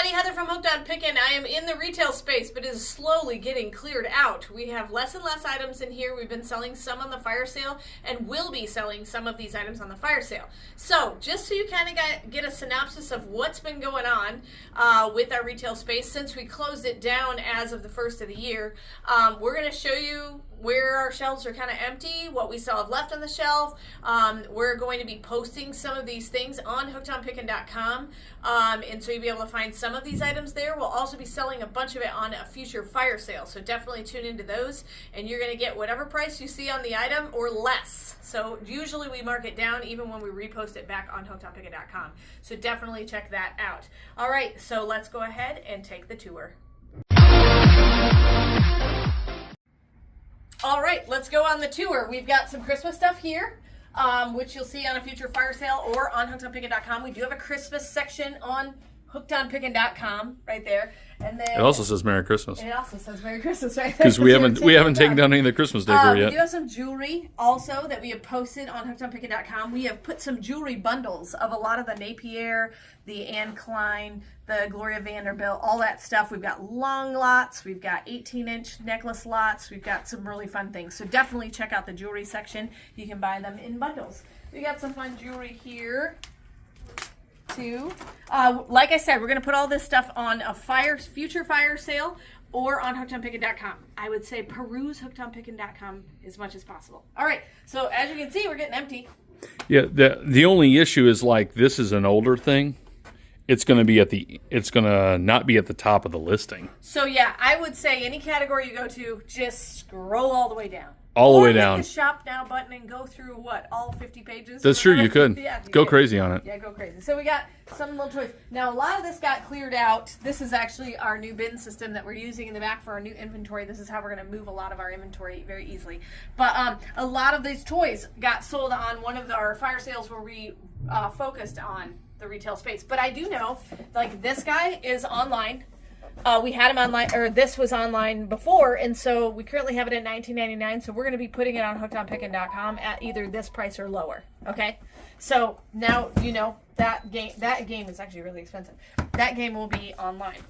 Heather from Hooked on Pickin. I am in the retail space, but it is slowly getting cleared out. We have less and less items in here. We've been selling some on the fire sale and will be selling some of these items on the fire sale. So just so you kind of get a synopsis of what's been going on with our retail space since we closed it down as of the first of the year, we're going to show you where our shelves are kind of empty, what we still have left on the shelf. We're going to be posting some of these things on hookedonpickin.com, and so you'll be able to find some of these items there. We'll also be selling a bunch of it on a future fire sale, so definitely tune into those, and you're going to get whatever price you see on the item or less. So usually we mark it down even when we repost it back on hookedonpickin.com, so definitely check that out. All right, so let's go ahead and take the tour. All right, let's go on the tour. We've got some Christmas stuff here, which you'll see on a future fire sale or on hookedonpickin.com. We do have a Christmas section on hookedonpickin.com right there. And then it also says Merry Christmas. It also says Merry Christmas right there. Because we haven't taken down any of the Christmas decor yet. We do have some jewelry also that we have posted on hookedonpickin.com. We have put some jewelry bundles of a lot of the Napier, the Anne Klein, the Gloria Vanderbilt, all that stuff. We've got long lots. We've got 18-inch necklace lots. We've got some really fun things. So definitely check out the jewelry section. You can buy them in bundles. We got some fun jewelry here too. Like I said, we're going to put all this stuff on a future fire sale or on hookedonpickin.com. I would say peruse hookedonpickin.com as much as possible. All right, so as you can see, we're getting empty. Yeah, the only issue is, like, this is an older thing. It's going to not be at the top of the listing. So yeah, I would say any category you go to, just scroll all the way down. All the way down. Or hit the shop now button and go through what, all 50 pages? That's true, you could. Yeah, go crazy on it. Yeah, go crazy. So we got some little choice. Now a lot of this got cleared out. This is actually our new bin system that we're using in the back for our new inventory. This is how we're going to move a lot of our inventory very easily. But a lot of these toys got sold on one of our fire sales where we focused on the retail space. But I do know, like, this guy is online. We had him online, or this was online before, and so we currently have it at $19.99. So we're going to be putting it on hookedonpickin.com at either this price or lower. Okay, so now you know that game. That game is actually really expensive. That game will be online.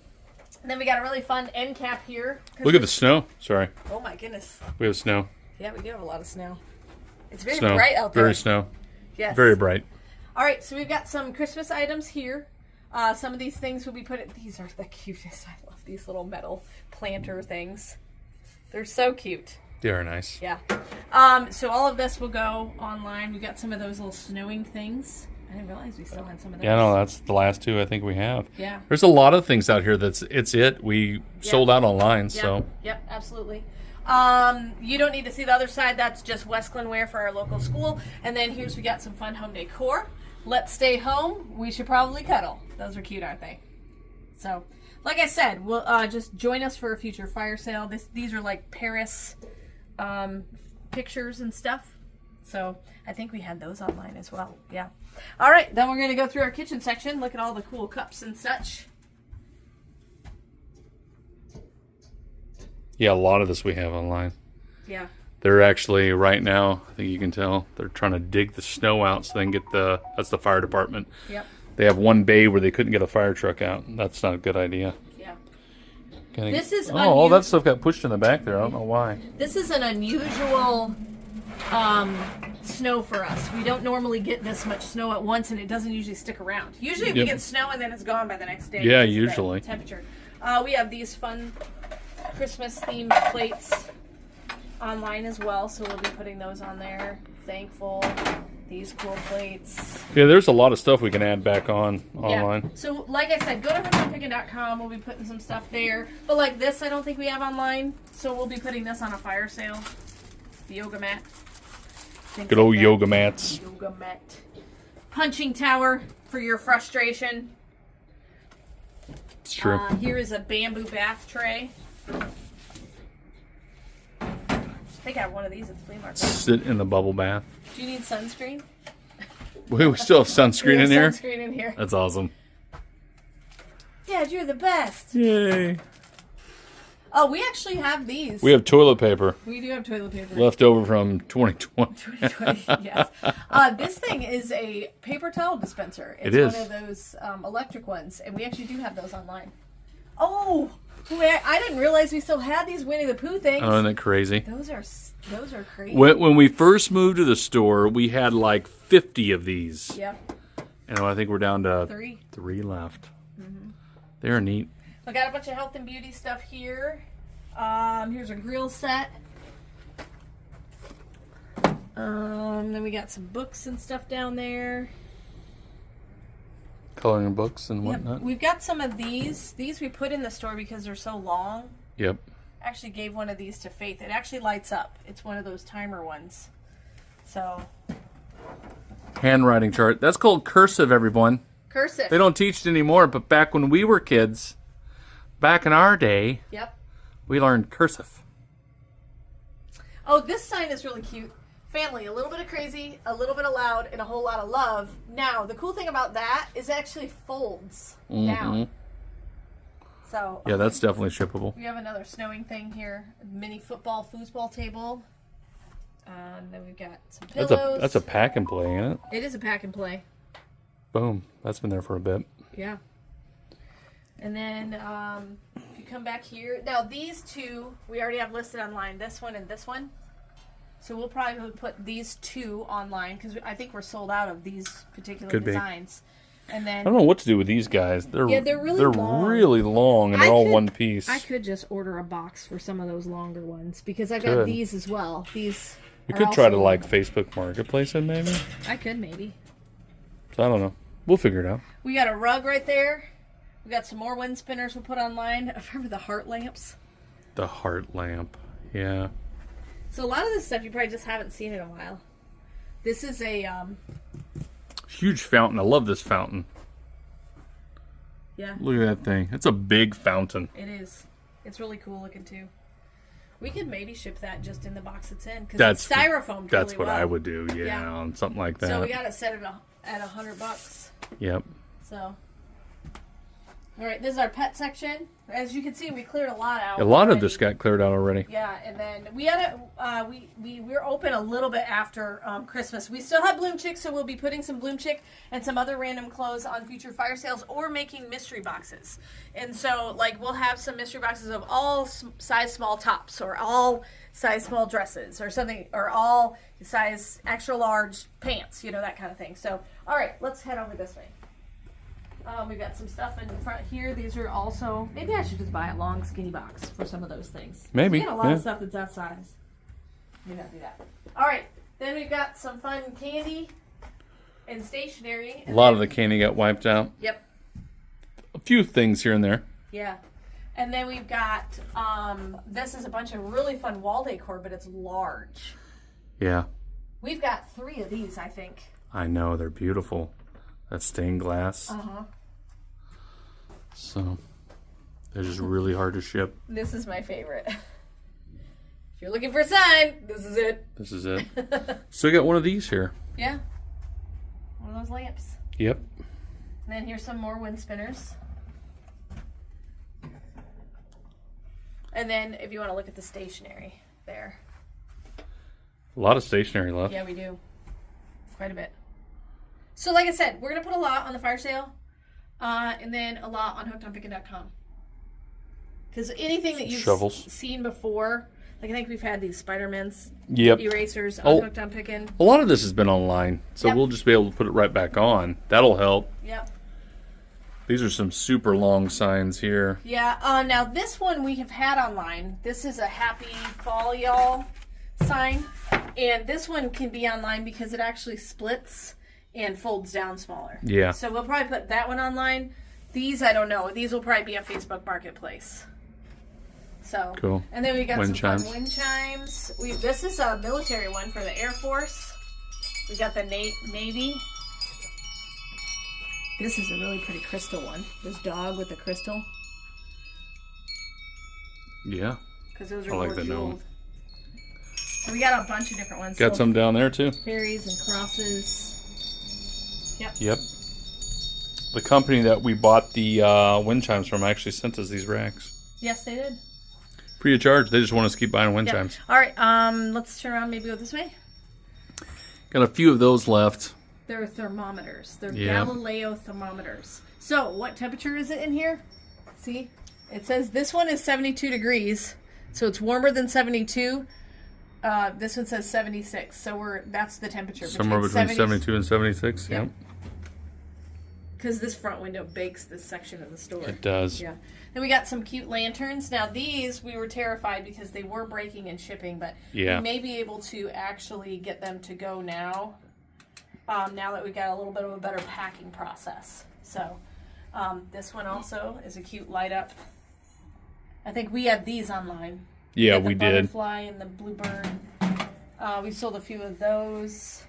And then we got a really fun end cap here. Look at the snow. Sorry. Oh my goodness. We have snow. Yeah, we do have a lot of snow. It's very bright out there. Very snow. Yes. Very bright. All right, so we've got some Christmas items here. Some of these things will be put in. These are the cutest. I love these little metal planter things. They're so cute. They are nice. Yeah. So all of this will go online. We got some of those little snowing things. I didn't realize we still had some of those. Yeah, no, that's the last two I think we have. Yeah. There's a lot of things out here we sold out online, Yep. so. Yep, absolutely. You don't need to see the other side. That's just Westland wear for our local school. And then we got some fun home decor. Let's stay home. We should probably cuddle. Those are cute, aren't they? So, like I said, we'll just join us for a future fire sale. These are like Paris pictures and stuff. So I think we had those online as well. Yeah. All right, then we're going to go through our kitchen section. Look at all the cool cups and such. Yeah, a lot of this we have online. Yeah. They're actually, right now, I think you can tell, they're trying to dig the snow out so they can get that's the fire department. Yep. They have one bay where they couldn't get a fire truck out. That's not a good idea. Yeah. This is all that stuff got pushed in the back there. I don't know why. This is an unusual snow for us. We don't normally get this much snow at once, and it doesn't usually stick around. Usually we get snow and then it's gone by the next day. Yeah, usually. Temperature. We have these fun Christmas themed plates online as well, so we'll be putting those on there. Thankful. These cool plates. Yeah, there's a lot of stuff we can add back on online. Yeah. So, like I said, go to hookedonpickin.com. We'll be putting some stuff there. But like this, I don't think we have online, so we'll be putting this on a fire sale. The yoga mat. Good old yoga mats. Yoga mat. Punching tower for your frustration. It's true. Here is a bamboo bath tray. I think I have one of these at the flea market. Sit in the bubble bath. Do you need sunscreen? We still have sunscreen in here? Sunscreen in here. That's awesome. Dad, you're the best. Yay. Oh, we actually have these. We have toilet paper. We do have toilet paper. Left over from 2020. 2020, yes. This thing is a paper towel dispenser. It's one of those electric ones, and we actually do have those online. Oh, I didn't realize we still had these Winnie the Pooh things. Oh, isn't that crazy? Those are crazy. When we first moved to the store, we had like 50 of these. Yep. And I think we're down to three left. Mm-hmm. They're neat. I got a bunch of health and beauty stuff here. Here's a grill set. Then we got some books and stuff down there. Coloring books and whatnot. Yep. We've got some of these. These we put in the store because they're so long. Yep. Actually gave one of these to Faith. It actually lights up. It's one of those timer ones. So. Handwriting chart. That's called cursive, everyone. Cursive. They don't teach it anymore, but back when we were kids, back in our day, yep, we learned cursive. Oh, this sign is really cute. Family, a little bit of crazy, a little bit of loud, and a whole lot of love. Now, the cool thing about that is it actually folds down. So yeah, that's definitely shippable. We have another snowing thing here. Mini foosball table. And then we've got some pillows. That's a pack and play, ain't it? It is a pack and play. Boom. That's been there for a bit. Yeah. And then if you come back here. Now, these two we already have listed online. This one and this one. So we'll probably put these two online because I think we're sold out of these particular designs. And then I don't know what to do with these guys. They're really long and they're all one piece. I could just order a box for some of those longer ones because I got these as well. These you could try to like Facebook Marketplace it maybe. I could maybe. So I don't know. We'll figure it out. We got a rug right there. We got some more wind spinners we'll put online. Remember the heart lamps? The heart lamp. Yeah. So a lot of this stuff you probably just haven't seen in a while. This is a huge fountain. I love this fountain. Yeah. Look at that thing. It's a big fountain. It is. It's really cool looking too. We could maybe ship that just in the box it's in because it's styrofoam. That's what I would do. Yeah, on something like that. So we got it set at $100. Yep. So. All right, this is our pet section. As you can see, we cleared a lot out. A lot of this got cleared out already. Yeah, and then we had we're open a little bit after Christmas. We still have Bloom Chick, so we'll be putting some Bloom Chick and some other random clothes on future fire sales or making mystery boxes. And so, like, we'll have some mystery boxes of all size small tops or all size small dresses or something, or all size extra large pants, you know, that kind of thing. So, all right, let's head over this way. We've got some stuff in front here. These are also, maybe I should just buy a long skinny box for some of those things. Maybe. We got a lot of stuff that's that size. Maybe not do that. All right. Then we've got some fun candy and stationery. A lot of the candy got wiped out. Yep. A few things here and there. Yeah. And then we've got, this is a bunch of really fun wall decor, but it's large. Yeah. We've got 3 of these, I think. I know. They're beautiful. That's stained glass. Uh-huh. So, they're just really hard to ship. This is my favorite. If you're looking for a sign, this is it. This is it. So, we got one of these here. Yeah. One of those lamps. Yep. And then here's some more wind spinners. And then if you want to look at the stationery there. A lot of stationery left. Yeah, we do. Quite a bit. So like I said, we're going to put a lot on the fire sale. And then a lot on hookedonpickin.com. Because anything that you've seen before, like I think we've had these Spider-Man's erasers on Hooked on Pickin. A lot of this has been online. So we'll just be able to put it right back on. That'll help. Yep. These are some super long signs here. Yeah. Now this one we have had online. This is a happy fall y'all sign. And this one can be online because it actually splits and folds down smaller. Yeah. So we'll probably put that one online. These, I don't know. These will probably be a Facebook Marketplace. So. Cool. And then we got some fun wind chimes. This is a military one for the Air Force. We got the Navy. This is a really pretty crystal one. This dog with the crystal. Yeah. Because those are more jeweled. So we got a bunch of different ones. Got some down there too. Fairies and crosses. Yep. The company that we bought the wind chimes from actually sent us these racks. Yes, they did. Free of charge. They just want us to keep buying wind chimes. All right, let's turn around, maybe go this way. Got a few of those left. They're thermometers. They're Galileo thermometers. So what temperature is it in here? See? It says this one is 72 degrees. So it's warmer than 72. This one says 76. So that's the temperature. Somewhere between 72 and 76. Yep. Because this front window bakes this section of the store. It does. Yeah. Then we got some cute lanterns. Now these, we were terrified because they were breaking and shipping, but we may be able to actually get them to go now. Now that we got a little bit of a better packing process. So this one also is a cute light up. I think we had these online. Yeah, we did. The butterfly and the bluebird. We sold a few of those.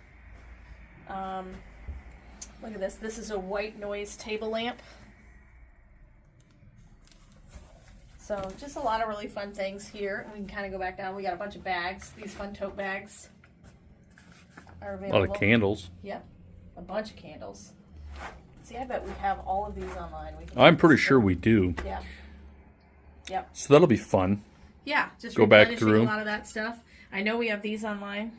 Look at this. This is a white noise table lamp. So just a lot of really fun things here. We can kind of go back down. We got a bunch of bags. These fun tote bags are available. A lot of candles. Yep. A bunch of candles. See, I bet we have all of these online. I'm pretty sure we do. Yeah. Yep. So that'll be fun. Yeah. Just go back through a lot of that stuff. I know we have these online.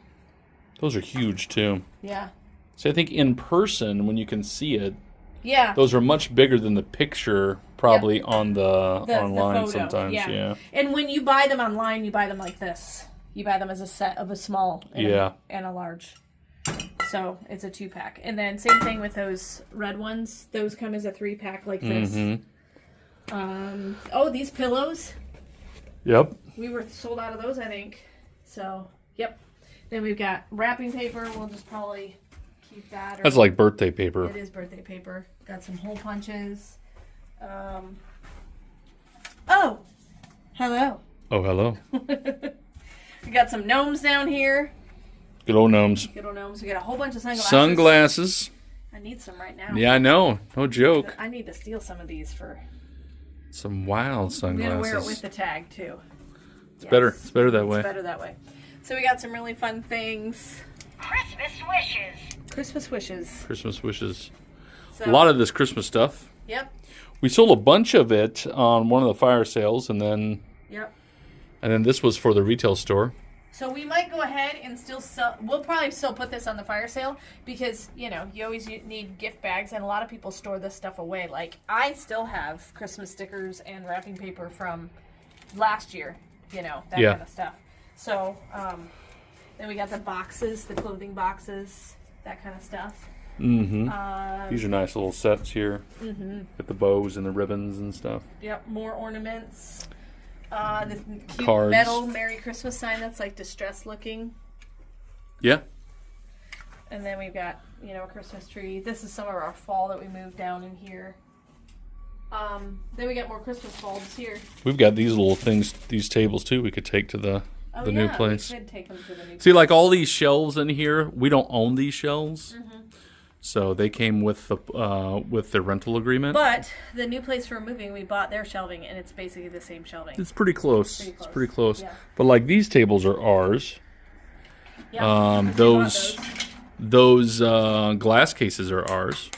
Those are huge too. Yeah. So I think in person, when you can see it, yeah, those are much bigger than the picture probably on the online photo. sometimes. Yeah. And when you buy them online, you buy them like this. You buy them as a set of a small and a large. So it's a 2-pack. And then same thing with those red ones. Those come as a 3-pack like this. Oh, these pillows. Yep. We were sold out of those, I think. So, yep. Then we've got wrapping paper. We'll just probably keep that. That's like birthday paper. It is birthday paper. Got some hole punches. Oh, hello. Oh, hello. We got some gnomes down here. Good old gnomes. Good old gnomes. We got a whole bunch of sunglasses. Sunglasses. I need some right now. Yeah, I know. No joke. I need to steal some of these for... Some wild sunglasses. I'm going to wear it with the tag, too. It's better. It's better that way. It's better that way. So we got some really fun things. Christmas wishes. Christmas wishes. Christmas wishes. So, a lot of this Christmas stuff. Yep. We sold a bunch of it on one of the fire sales, and then... Yep. And then this was for the retail store. So we might go ahead and still sell. We'll probably still put this on the fire sale because, you know, you always need gift bags, and a lot of people store this stuff away. Like, I still have Christmas stickers and wrapping paper from last year, you know, that kind of stuff. So, then we got the boxes, the clothing boxes, that kind of stuff. Mm-hmm. These are nice little sets here. Mm-hmm. With the bows and the ribbons and stuff. Yep, more ornaments. The cute Cards. metal Merry Christmas sign that's like distressed looking. Yeah. And then we've got, you know, a Christmas tree. This is some of our fall that we moved down in here. Then we got more Christmas bulbs here. We've got these little things, these tables too, we could take to the new place. We could take them to the new See, place. like all these shelves in here, we don't own these shelves. Mm-hmm. So they came with the rental agreement. But the new place we're moving, we bought their shelving, and it's basically the same shelving. It's pretty close. It's pretty close. Yeah. But like these tables are ours. Yeah, those glass cases are ours.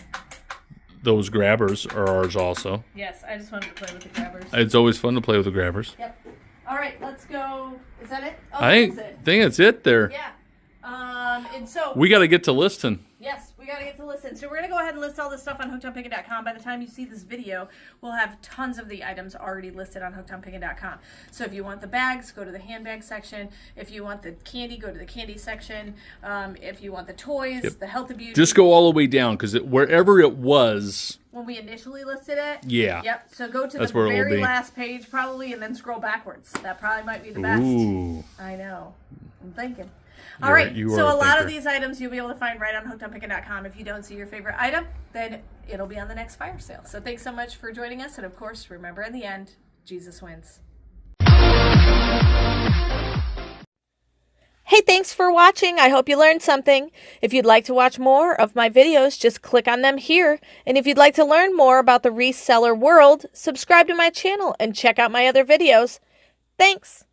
Those grabbers are ours also. Yes, I just wanted to play with the grabbers. It's always fun to play with the grabbers. Yep. All right, let's go. Is that it? Oh, I think that's it there. Yeah. And so we got to get to listing. Yes, we got to get to listen. So we're going to go ahead and list all this stuff on hookedonpickin.com. By the time you see this video, we'll have tons of the items already listed on hookedonpickin.com. So if you want the bags, go to the handbag section. If you want the candy, go to the candy section. If you want the toys, the health and beauty. Just go all the way down because wherever it was... When we initially listed it? Yeah. Yep. So go to the very last page probably and then scroll backwards. That probably might be the best. Ooh. I know. I'm thinking. All right, so a lot of these items you'll be able to find right on hookedonpickin.com. If you don't see your favorite item, then it'll be on the next fire sale. So thanks so much for joining us. And of course, remember in the end, Jesus wins. Hey, thanks for watching. I hope you learned something. If you'd like to watch more of my videos, just click on them here. And if you'd like to learn more about the reseller world, subscribe to my channel and check out my other videos. Thanks.